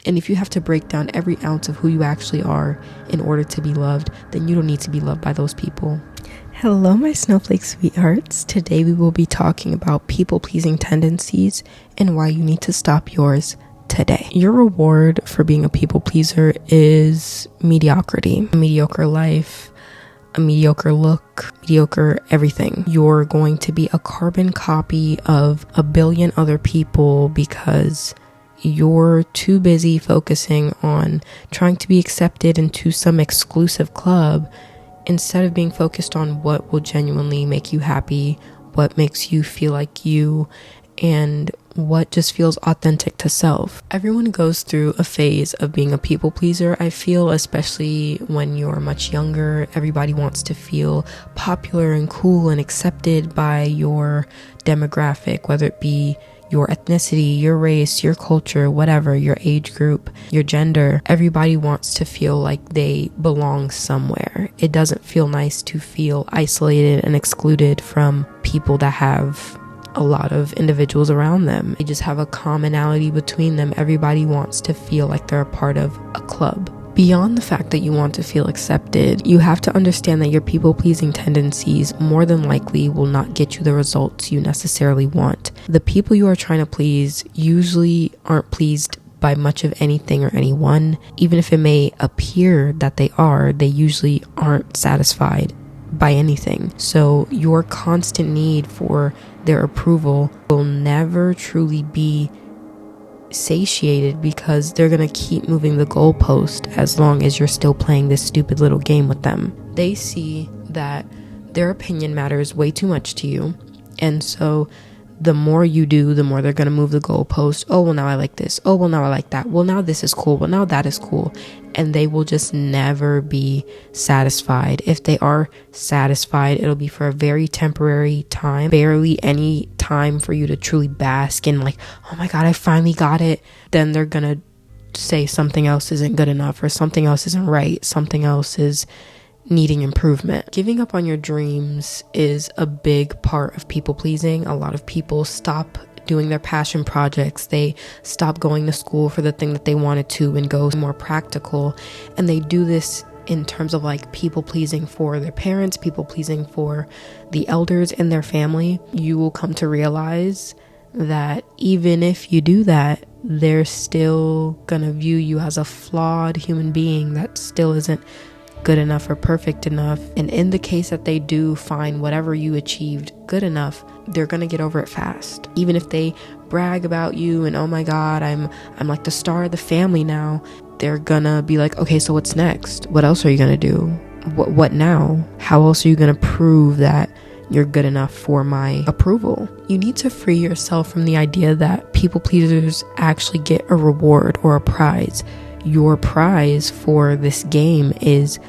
And if you have to break down every ounce of who you actually are in order to be loved, then you don't need to be loved by those people. Hello, my Snowflake sweethearts. Today we will be talking about people-pleasing tendencies and why you need to stop yours today. Your reward for being a people pleaser is mediocrity, a mediocre life, a mediocre look, mediocre everything. You're going to be a carbon copy of a billion other people because you're too busy focusing on trying to be accepted into some exclusive club instead of being focused on what will genuinely make you happy, what makes you feel like you, and what just feels authentic to self. Everyone goes through a phase of being a people pleaser, I feel, especially when you're much younger. Everybody wants to feel popular and cool and accepted by your demographic, whether it be your ethnicity, your race, your culture, whatever, your age group, your gender. Everybody wants to feel like they belong somewhere. It doesn't feel nice to feel isolated and excluded from people that have a lot of individuals around them. They just have a commonality between them. Everybody wants to feel like they're a part of a club. Beyond the fact that you want to feel accepted, you have to understand that your people-pleasing tendencies more than likely will not get you the results you necessarily want. The people you are trying to please usually aren't pleased by much of anything or anyone. Even if it may appear that they are, they usually aren't satisfied by anything. So your constant need for their approval will never truly be satiated because they're gonna keep moving the goalpost as long as you're still playing this stupid little game with them. They see that their opinion matters way too much to you, and so the more you do, the more they're gonna move the goalpost. Oh, well, now I like this. Oh, well, now I like that. Well, now this is cool. Well, now that is cool. And they will just never be satisfied. If they are satisfied, it'll be for a very temporary time, barely any time for you to truly bask in like, oh my God, I finally got it. Then they're gonna say something else isn't good enough, or something else isn't right, something else is needing improvement. Giving up on your dreams is a big part of people pleasing. A lot of people stop doing their passion projects. They stop going to school for the thing that they wanted to and go more practical. And they do this in terms of like people pleasing for their parents, people pleasing for the elders in their family. You will come to realize that even if you do that, they're still gonna view you as a flawed human being that still isn't good enough or perfect enough. And in the case that they do find whatever you achieved good enough, they're gonna get over it fast. Even if they brag about you and, oh my God, I'm like the star of the family now, they're gonna be like, okay, so what's next? What else are you gonna do? What now? How else are you gonna prove that you're good enough for my approval? You need to free yourself from the idea that people pleasers actually get a reward or a prize. Your prize for this game is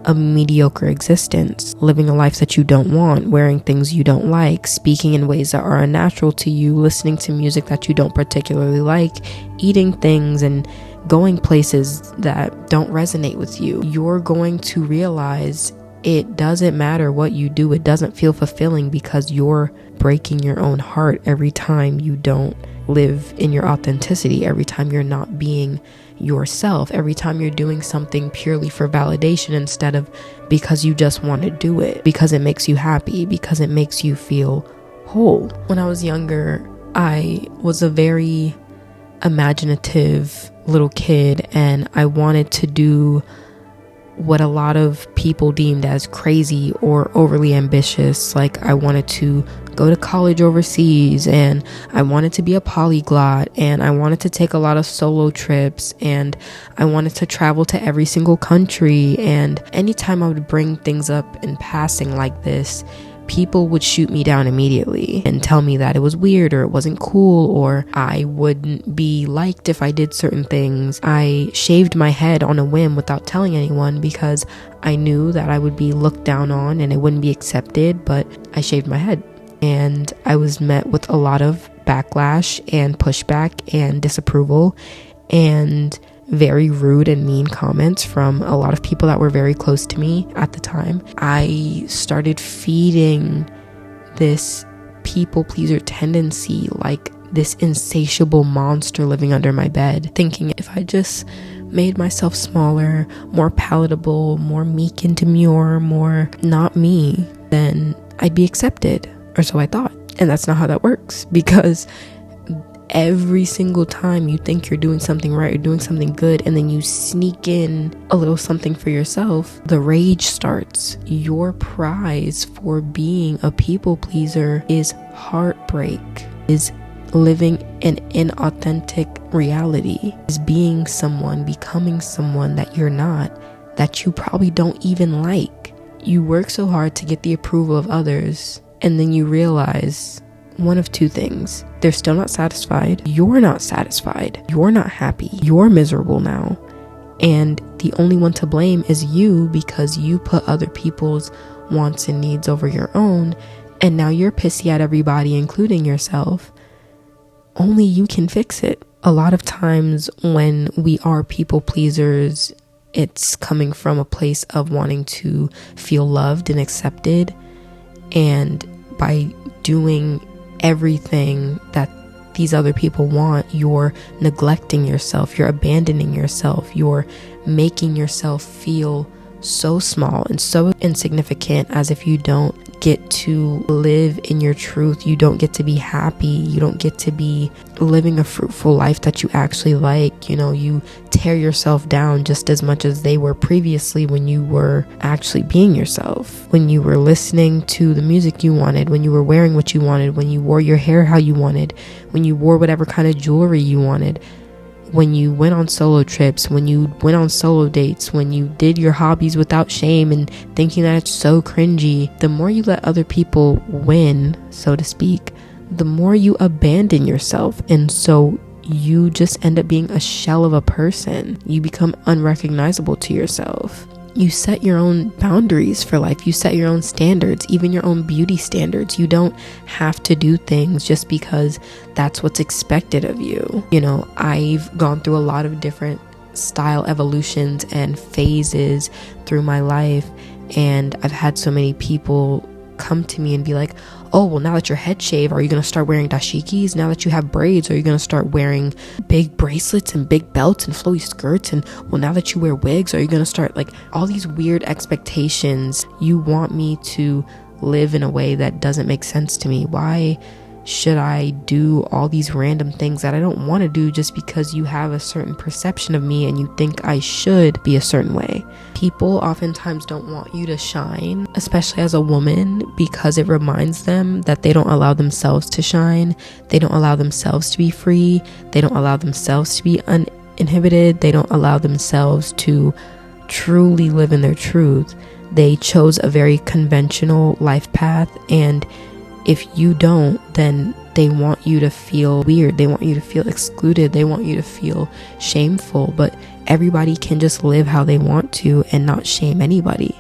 a mediocre existence, living a life that you don't want, wearing things you don't like, speaking in ways that are unnatural to you, listening to music that you don't particularly like, eating things and going places that don't resonate with you. You're going to realize it doesn't matter what you do. It doesn't feel fulfilling because you're breaking your own heart every time you don't live in your authenticity, every time you're not being yourself, every time you're doing something purely for validation instead of because you just want to do it, because it makes you happy, because it makes you feel whole. When I was younger, I was a very imaginative little kid, and I wanted to do what a lot of people deemed as crazy or overly ambitious. Like, I wanted to go to college overseas, and I wanted to be a polyglot, and I wanted to take a lot of solo trips, and I wanted to travel to every single country. And anytime I would bring things up in passing like this, people would shoot me down immediately and tell me that it was weird or it wasn't cool or I wouldn't be liked if I did certain things. I shaved my head on a whim without telling anyone because I knew that I would be looked down on and it wouldn't be accepted, but I shaved my head. And I was met with a lot of backlash and pushback and disapproval and very rude and mean comments from a lot of people that were very close to me at the time. I started feeding this people pleaser tendency like this insatiable monster living under my bed, thinking if I just made myself smaller, more palatable, more meek and demure, more not me, then I'd be accepted, or so I thought. And that's not how that works, because every single time you think you're doing something right or doing something good, and then you sneak in a little something for yourself, the rage starts. Your prize for being a people pleaser is heartbreak, is living an inauthentic reality, is being someone, becoming someone that you're not, that you probably don't even like. You work so hard to get the approval of others, and then you realize one of two things. They're still not satisfied. You're not satisfied. You're not happy. You're miserable now. And the only one to blame is you, because you put other people's wants and needs over your own. And now you're pissy at everybody, including yourself. Only you can fix it. A lot of times when we are people pleasers, it's coming from a place of wanting to feel loved and accepted. And by doing everything that these other people want, you're neglecting yourself, you're abandoning yourself, you're making yourself feel so small and so insignificant, as if you don't get to live in your truth, you don't get to be happy, you don't get to be living a fruitful life that you actually like. You tear yourself down just as much as they were previously, when you were actually being yourself, when you were listening to the music you wanted, when you were wearing what you wanted, when you wore your hair how you wanted, when you wore whatever kind of jewelry you wanted, when you went on solo trips, when you went on solo dates, when you did your hobbies without shame and thinking that it's so cringy. The more you let other people win, so to speak, the more you abandon yourself. And so you just end up being a shell of a person. You become unrecognizable to yourself. You set your own boundaries for life. You set your own standards, even your own beauty standards. You don't have to do things just because that's what's expected of you. I've gone through a lot of different style evolutions and phases through my life, and I've had so many people come to me and be like, oh, well, now that your head shave, are you going to start wearing dashikis? Now that you have braids, are you going to start wearing big bracelets and big belts and flowy skirts? And well, now that you wear wigs, are you going to start all these weird expectations? You want me to live in a way that doesn't make sense to me. Why should I do all these random things that I don't want to do just because you have a certain perception of me and you think I should be a certain way? People oftentimes don't want you to shine, especially as a woman, because it reminds them that they don't allow themselves to shine. They don't allow themselves to be free. They don't allow themselves to be uninhibited. They don't allow themselves to truly live in their truth. They chose a very conventional life path, and if you don't, then they want you to feel weird. They want you to feel excluded. They want you to feel shameful. But everybody can just live how they want to and not shame anybody,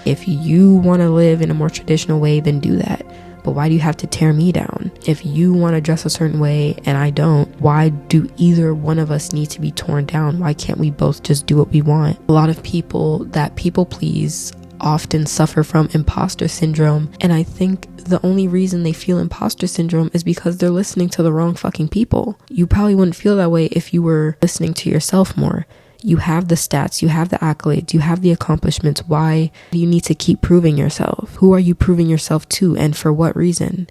If you want to live in a more traditional way, then do that. But why do you have to tear me down? If you want to dress a certain way and I don't, why do either one of us need to be torn down? Why can't we both just do what we want? A lot of people that people please often suffer from imposter syndrome, and I think the only reason they feel imposter syndrome is because they're listening to the wrong fucking people. You probably wouldn't feel that way if you were listening to yourself more. You have the stats, you have the accolades, you have the accomplishments. Why do you need to keep proving yourself? Who are you proving yourself to, and for what reason?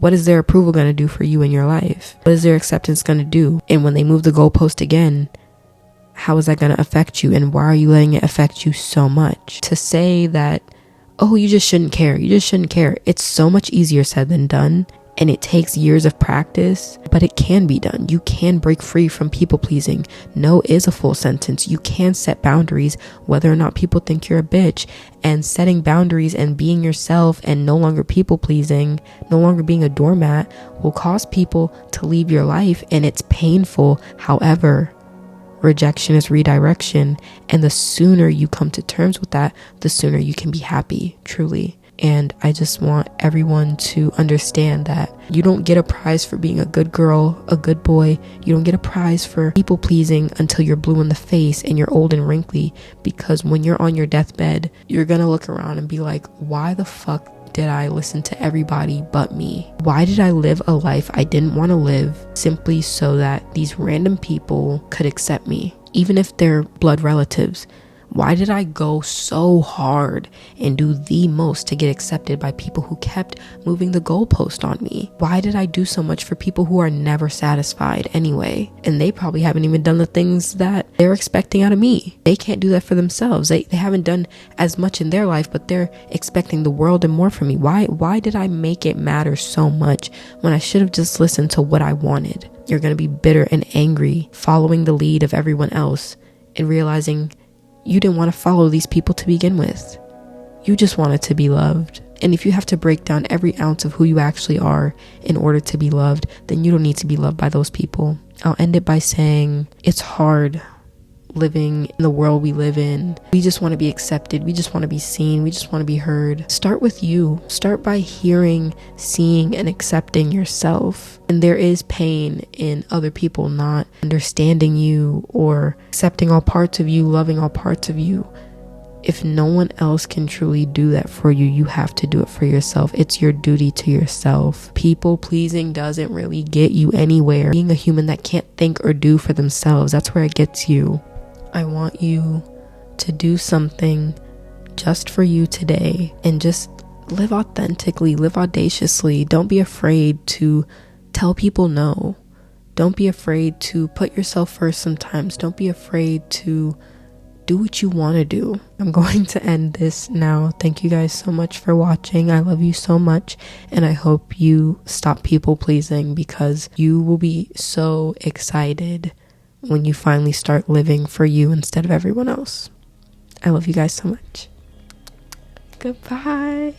What is their approval going to do for you in your life? What is their acceptance going to do? And when they move the goalpost again, how is that going to affect you, and why are you letting it affect you so much? To say that, oh, you just shouldn't care, it's so much easier said than done, and it takes years of practice, but it can be done. You can break free from people pleasing. No is a full sentence. You can set boundaries whether or not people think you're a bitch, and setting boundaries and being yourself and no longer people pleasing, no longer being a doormat, will cause people to leave your life, and it's painful. However, rejection is redirection, and the sooner you come to terms with that, the sooner you can be happy, truly. And I just want everyone to understand that you don't get a prize for being a good girl, a good boy. You don't get a prize for people pleasing until you're blue in the face and you're old and wrinkly, because when you're on your deathbed, you're gonna look around and be like, why the fuck did I listen to everybody but me? Why did I live a life I didn't want to live simply so that these random people could accept me, even if they're blood relatives? Why did I go so hard and do the most to get accepted by people who kept moving the goalpost on me? Why did I do so much for people who are never satisfied anyway? And they probably haven't even done the things that they're expecting out of me. They can't do that for themselves. They haven't done as much in their life, but they're expecting the world and more from me. Why did I make it matter so much when I should have just listened to what I wanted? You're going to be bitter and angry, following the lead of everyone else and realizing you didn't want to follow these people to begin with. You just wanted to be loved. And if you have to break down every ounce of who you actually are in order to be loved, then you don't need to be loved by those people. I'll end it by saying it's hard living in the world we live in. We just want to be accepted. We just want to be seen. We just want to be heard. Start with you. Start by hearing, seeing, and accepting yourself. And there is pain in other people not understanding you or accepting all parts of you, loving all parts of you. If no one else can truly do that for you, you have to do it for yourself. It's your duty to yourself. People pleasing doesn't really get you anywhere. Being a human that can't think or do for themselves, that's where it gets you. I want you to do something just for you today and just live authentically, live audaciously. Don't be afraid to tell people no. Don't be afraid to put yourself first sometimes. Don't be afraid to do what you want to do. I'm going to end this now. Thank you guys so much for watching. I love you so much, and I hope you stop people pleasing, because you will be so excited when you finally start living for you instead of everyone else. I love you guys so much. Goodbye.